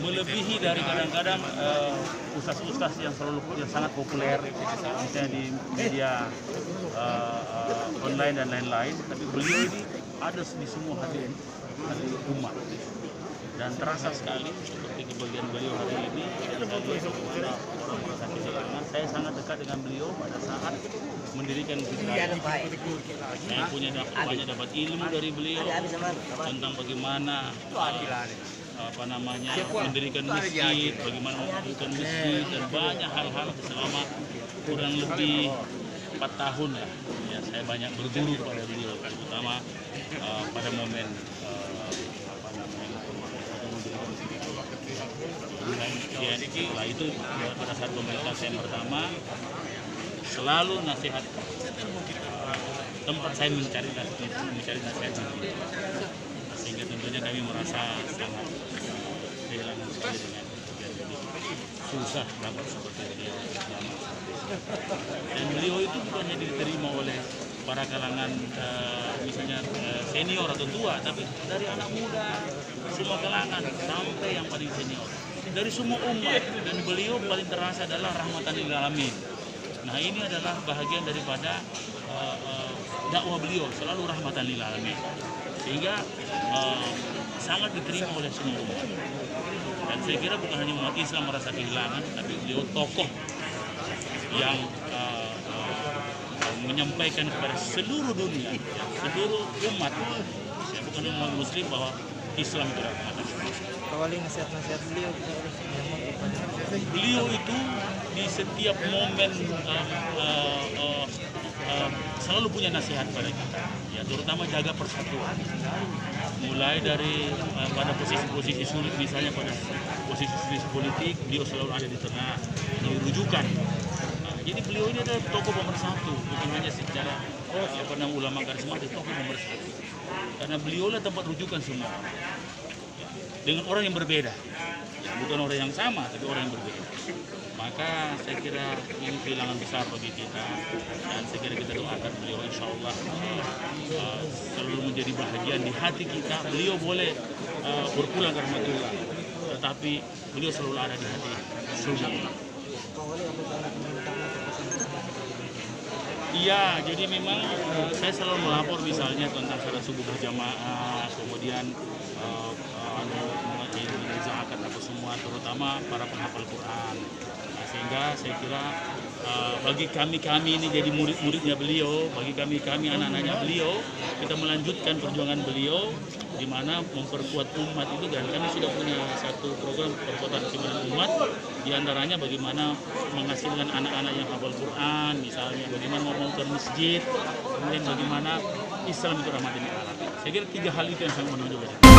melebihi dari kadang-kadang ustaz-ustaz yang sangat populer misalnya di media online dan lain-lain, tapi beliau ini ada di semua hati umat dan terasa sekali seperti kebahagiaan beliau hari ini. Bagaimana orang merasa kehilangan. Saya sangat dekat dengan beliau pada saat mendirikan Fitrah. Saya banyak dapat ilmu dari beliau tentang bagaimana mendirikan masjid, bagaimana mendirikan masjid, dan banyak hal-hal selama kurang lebih 4 tahun ya. Saya banyak berguru kepada beliau, terutama pada momen setelah itu pada saat pemerintah saya pertama selalu nasihat tempat saya mencari nasihat sehingga tentunya kami merasa sangat kehilangan sekali dengan kejadian ini. Susah dapat seperti beliau dan beliau itu bukan hanya diterima oleh para kalangan misalnya senior atau tua, tapi dari anak muda, semua kalangan sampai yang paling senior, dari semua umat. Dan beliau paling terasa adalah rahmatan lil alamin. Nah, ini adalah bahagian daripada dakwah beliau, selalu rahmatan lil alamin, sehingga sangat diterima oleh semua umat. Dan saya kira bukan hanya umat Islam merasa kehilangan, tapi beliau tokoh yang menyampaikan kepada seluruh dunia, seluruh umat, ya bukan umat muslim, bahwa Islam itu rahmatan. Kawali nasihat-nasihat beliau itu di setiap momen selalu punya nasihat pada kita, ya terutama jaga persatuan. Mulai dari pada posisi-posisi sulit, misalnya pada posisi politik, beliau selalu ada di tengah, jadi rujukan. Jadi beliau ini adalah tokoh pemersatu, bukan hanya secara ulama karismatik, tokoh pemersatu. Karena beliau lah tempat rujukan semua orang. Dengan orang yang berbeda, ya, bukan orang yang sama, tapi orang yang berbeda. Maka saya kira ini kehilangan besar bagi kita, dan saya kira kita doakan beliau insya Allah selalu menjadi bahagian di hati kita. Beliau boleh berpulang ke rahmatullah, tetapi beliau selalu ada di hati semua. Iya, jadi memang saya selalu melapor misalnya tentang salat subuh berjamaah, kemudian mengenai zakat apa semua, terutama para penghafal Quran. Nah, sehingga saya kira bagi kami ini jadi murid-muridnya beliau, bagi kami anak-anaknya beliau, kita melanjutkan perjuangan beliau di mana memperkuat umat itu, dan kami sudah punya satu program perkuatan umat, di antaranya bagaimana menghasilkan anak-anak yang hafal Quran, misalnya bagaimana membangun masjid, kemudian bagaimana Islam itu rahmatan lil alamin. Saya kira 3 hal itu yang sangat menonjol.